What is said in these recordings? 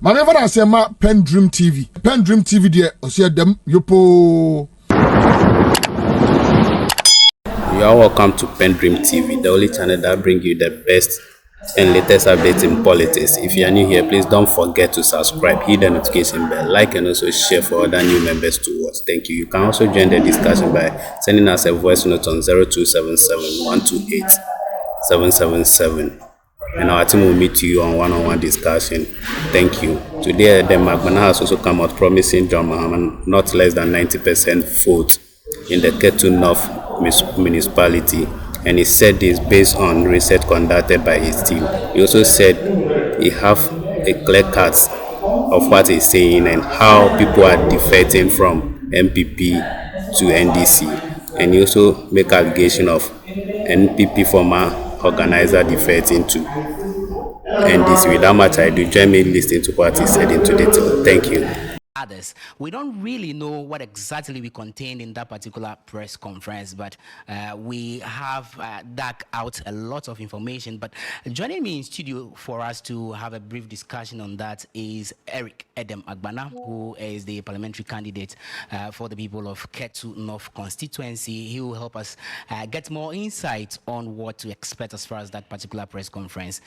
Manever I say ma PENDREAM TV. PENDREAM TV there, Osia dem yopo. You are welcome to PENDREAM TV, the only channel that brings you the best and latest updates in politics. If you are new here, please don't forget to subscribe, hit the notification bell, like and also share for other new members to watch. Thank you. You can also join the discussion by sending us a voice note on 0277 128 777. And our team will meet you on one-on-one discussion. Thank you. Today, Edem Agbana has also come out promising John Mahama not less than 90% vote in the Ketu-North municipality. And he said this based on research conducted by his team. He also said he have a clear cut of what he's saying and how people are defecting from MPP to NDC. And he also make allegation of NPP former organizer defecting to NDC. Without much ado, join me listening to what he said into detail. Thank you. Others. We don't really know what exactly we contained in that particular press conference, but we have dug out a lot of information. But joining me in studio for us to have a brief discussion on that is Eric Edem Agbana, who is the parliamentary candidate for the people of Ketu-North constituency. He will help us get more insight on what to expect as far as that particular press conference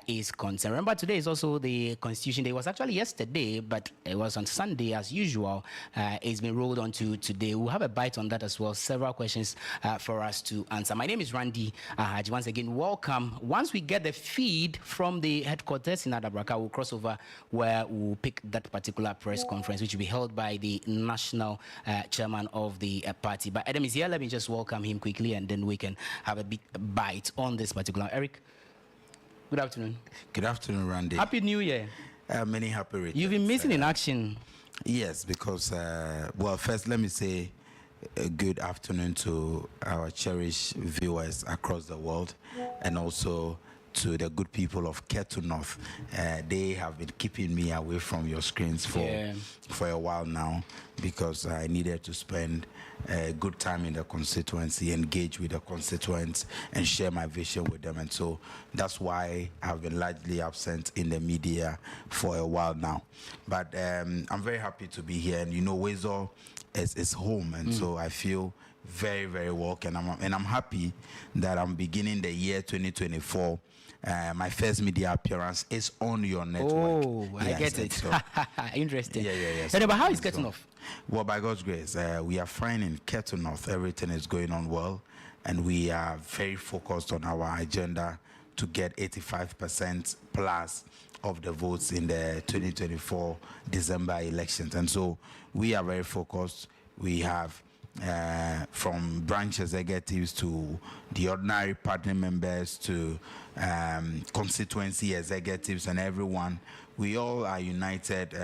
is concerned. Remember, today is also the Constitution Day. It was actually yesterday, but it was on Sunday as usual. It's been rolled on to today. We'll have a bite on that as well. Several questions for us to answer. My name is Randy Ahaji. Once again, welcome. Once we get the feed from the headquarters in Adabraka, we'll cross over where we'll pick that particular press conference, which will be held by the national chairman of the party. But Edem is here. Let me just welcome him quickly, and then we can have a big bite on this particular. Eric, good afternoon. Good afternoon, Randy. Happy New Year. Many happy returns. You've been missing in action. Yes, because, well, first let me say a good afternoon to our cherished viewers across the world, and also to the good people of Ketu-North. They have been keeping me away from your screens for a while now, because I needed to spend a good time in the constituency, engage with the constituents, and share my vision with them. And so that's why I've been largely absent in the media for a while now. But I'm very happy to be here. And you know, Wezo is home, and so I feel very, very welcome. And I'm happy that I'm beginning the year 2024. My first media appearance is on your network. Oh, yes, I get it. So, interesting. Yeah. So, but how is Ketu-North? Well, by God's grace, we are fine in Ketu-North. Everything is going on well, and we are very focused on our agenda to get 85% plus of the votes in the 2024 December elections. And so we are very focused. We have from branch executives to the ordinary party members to constituency executives and everyone. We all are united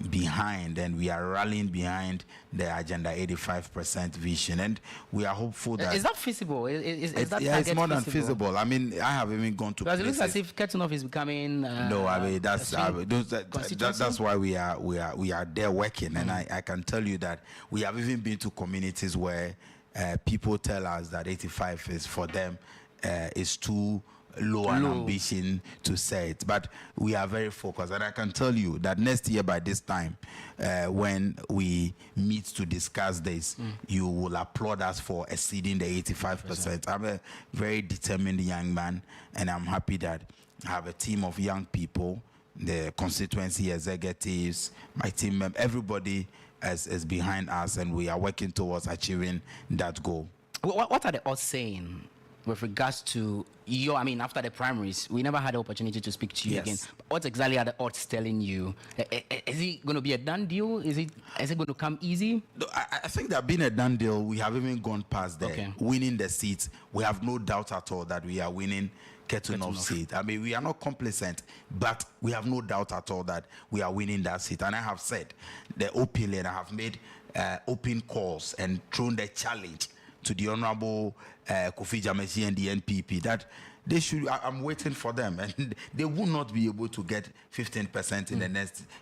behind, and we are rallying behind the Agenda 85% vision, and we are hopeful that... Is that feasible? Is that yeah, it's more than feasible. I mean, I have even gone to places. It looks as if Ketu-North is becoming... no, I mean, that's why we are there working, and I can tell you that we have even been to communities where people tell us that 85 is for them is too low an ambition to say it, but we are very focused. And I can tell you that next year by this time, when we meet to discuss this, you will applaud us for exceeding the 85%. I'm a very determined young man, and I'm happy that I have a team of young people, the constituency executives, my team members, everybody is behind us, and we are working towards achieving that goal. What are the odds saying with regards to your, I mean, after the primaries? We never had the opportunity to speak to you again. What exactly are the odds telling you? Is it going to be a done deal? Is it going to come easy? I think that being a done deal, we have even gone past there. Winning the seats, we have no doubt at all that we are winning Ketu-North seat. I mean, we are not complacent, but we have no doubt at all that we are winning that seat. And I have said the openly, and I have made open calls and thrown the challenge to the Honorable Kofi Jamesi and the NPP that they should. I'm waiting for them, and they will not be able to get 15%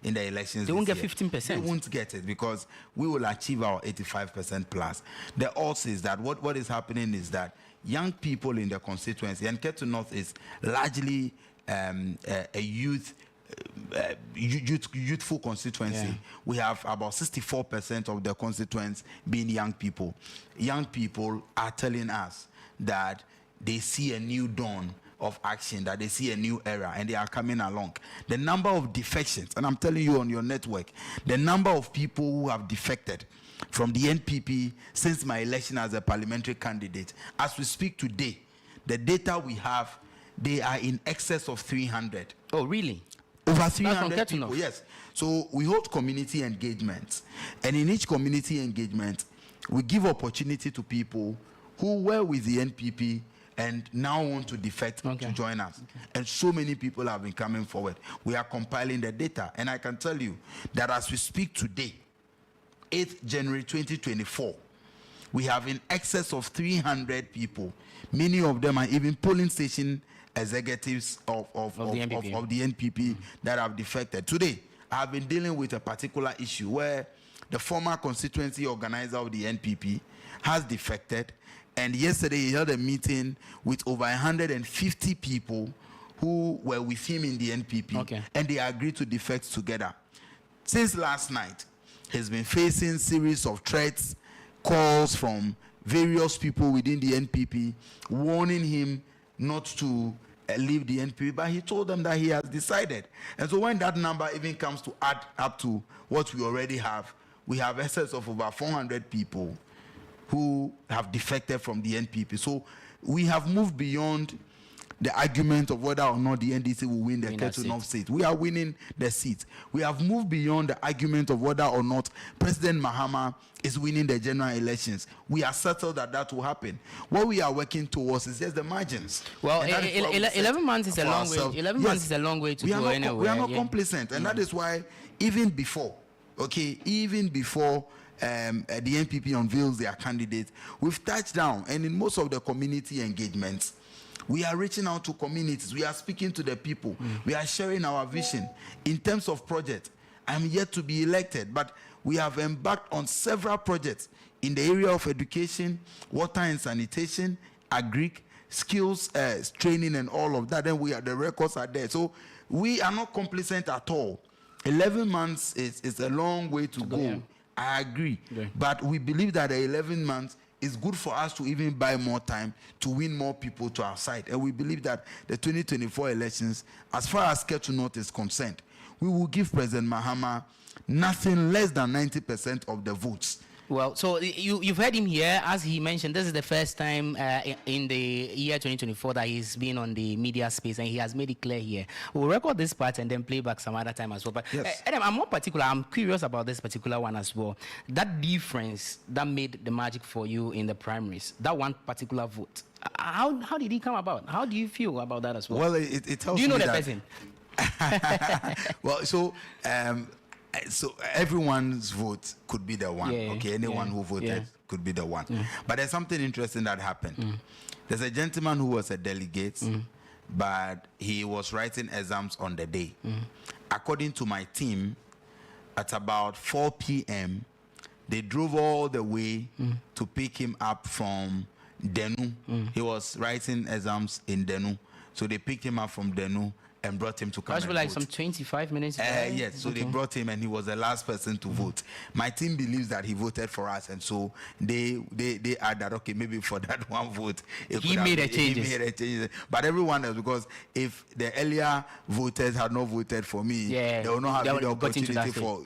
in the elections. They won't get 15%. They won't get it, because we will achieve our 85% plus. The odds is that what is happening is that young people in the constituency, and Ketu-North is largely a youth youthful constituency, we have about 64% of the constituents being young people. Young people are telling us that they see a new dawn of action, that they see a new era, and they are coming along. The number of defections, and I'm telling you on your network, the number of people who have defected from the NPP since my election as a parliamentary candidate, as we speak today, the data we have, they are in excess of 300. Oh, really? Over 300 That's people, enough. yes. So we hold community engagements, and in each community engagement, we give opportunity to people who were with the NPP and now want to defect to join us. And so many people have been coming forward. We are compiling the data, and I can tell you that as we speak today, 8th January 2024, we have in excess of 300 people. Many of them are even polling station executives of the NPP that have defected. Today, I have been dealing with a particular issue where the former constituency organizer of the NPP has defected, and yesterday he held a meeting with over 150 people who were with him in the NPP, and they agreed to defect together. Since last night, he's been facing series of threats, calls from various people within the NPP warning him not to leave the NPP, but he told them that he has decided. And so when that number even comes to add up to what we already have, we have excess of over 400 people who have defected from the NPP. So we have moved beyond the argument of whether or not the NDC will win the Ketu-North seat. We are winning the seat. We have moved beyond the argument of whether or not President Mahama is winning the general elections. We are settled that that will happen. What we are working towards is just the margins. Well, 11 months is a long way. 11 months is a long way to go anyway. We are not complacent, and that is why even before, the NPP unveils their candidate, we've touched down, and in most of the community engagements, we are reaching out to communities. We are speaking to the people. We are sharing our vision. In terms of projects, I'm yet to be elected, but we have embarked on several projects in the area of education, water and sanitation, agric, skills training, and all of that. Then the records are there. So we are not complacent at all. 11 months is a long way to go. Yeah. I agree. Yeah. But we believe that the 11 months is good for us to even buy more time to win more people to our side. And we believe that the 2024 elections, as far as Ketu-North is concerned, we will give President Mahama nothing less than 90% of the votes. Well, so you've heard him here. As he mentioned, this is the first time in the year 2024 that he's been on the media space, and he has made it clear here. We'll record this part and then play back some other time as well. But yes. Edem, I'm more particular. I'm curious about this particular one as well. That difference that made the magic for you in the primaries, that one particular vote, how did he come about? How do you feel about that as well? Well, it tells me that... Do you know the person? Well, so everyone's vote could be the one. Anyone who voted could be the one. But there's something interesting that happened. There's a gentleman who was a delegate, but he was writing exams on the day. According to my team, at about 4 p.m., they drove all the way to pick him up from Denu. He was writing exams in Denu. So they picked him up from Denu and brought him to come and like vote. Some 25 minutes Yes, so they brought him, and he was the last person to vote. My team believes that he voted for us, and so they add that, okay, maybe for that one vote he made a change. But everyone else, because if the earlier voters had not voted for me, they will not have the opportunity for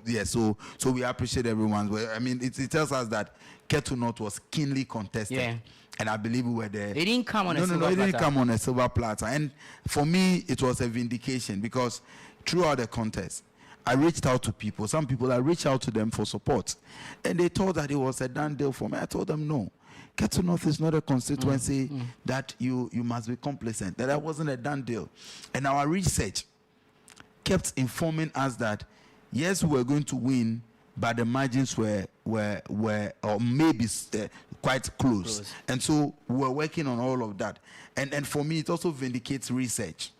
so we appreciate everyone's. I mean, it tells us that Ketu-North was keenly contested. And I believe we were there. It didn't come on a silver platter. No, it didn't come on a silver platter. And for me, it was a vindication, because throughout the contest, I reached out to people. Some people, I reached out to them for support. And they thought that it was a done deal for me. I told them, no. Ketu-North is not a constituency that you must be complacent. That wasn't a done deal. And our research kept informing us that, yes, we were going to win, but the margins were or maybe quite close. And so we were working on all of that. And for me, it also vindicates research,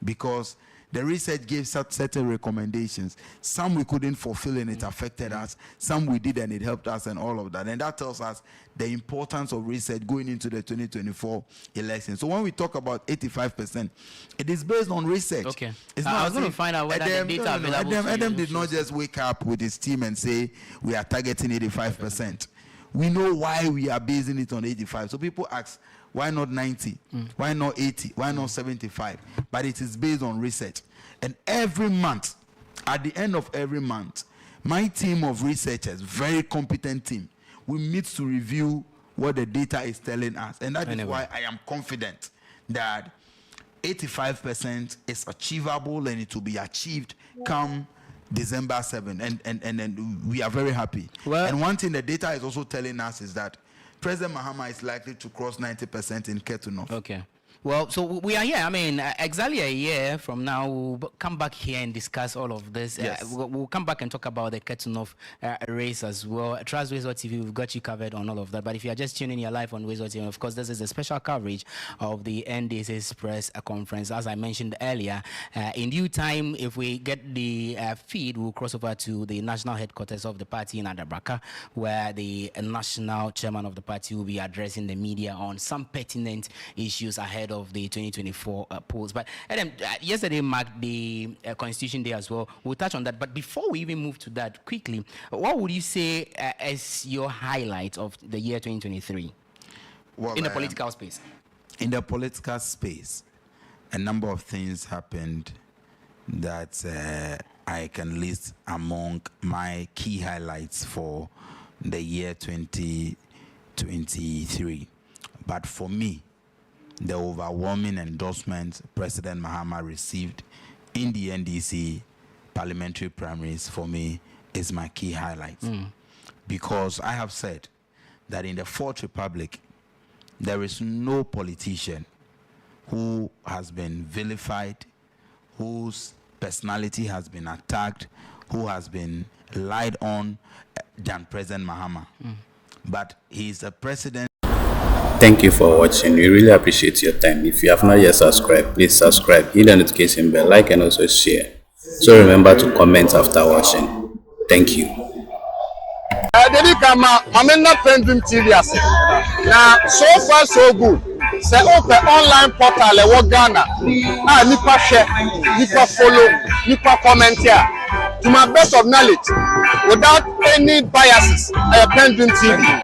because The research gave certain recommendations. Some we couldn't fulfill and it affected us. Some we did and it helped us and all of that. And that tells us the importance of research going into the 2024 election. So when we talk about 85%, it is based on research. Okay. It's not I was going to find out whether the data available. Edem did not just wake up with his team and say we are targeting 85%. We know why we are basing it on 85. So people ask, why not 90? Why not 80? Why not 75? But it is based on research. And every month, at the end of every month, my team of researchers, very competent team, we meet to review what the data is telling us. And that is why I am confident that 85% is achievable and it will be achieved come December 7. And we are very happy. Well, and one thing the data is also telling us is that President Mahama is likely to cross 90% in Ketu-North. Okay. Well, so we are here. I mean, exactly a year from now, we'll come back here and discuss all of this. Yes. We'll come back and talk about the Ketu-North race as well. Trust Wizard TV, we've got you covered on all of that. But if you are just tuning in your live on Wizard TV, of course, this is a special coverage of the NDS's press conference. As I mentioned earlier, in due time, if we get the feed, we'll cross over to the national headquarters of the party in Adabraka, where the national chairman of the party will be addressing the media on some pertinent issues ahead of the 2024 polls. But Edem, yesterday marked the Constitution Day as well. We'll touch on that. But before we even move to that, quickly, what would you say is your highlight of the year 2023 in the political space? In the political space, a number of things happened that I can list among my key highlights for the year 2023. But for me, the overwhelming endorsement President Mahama received in the NDC parliamentary primaries for me is my key highlight. Because I have said that in the Fourth Republic, there is no politician who has been vilified, whose personality has been attacked, who has been lied on than President Mahama. But he is a president. Thank you for watching. We really appreciate your time. If you have not yet subscribed, please subscribe, hit the notification bell, like and also share. So remember to comment after watching. Thank you. Debbie Kama, Mamena PENDREAM TV. Now, so far so good. Say open online portal e Ghana. Nipa share, nipa follow, nipa comment here. To my best of knowledge, without any biases, PENDREAM TV.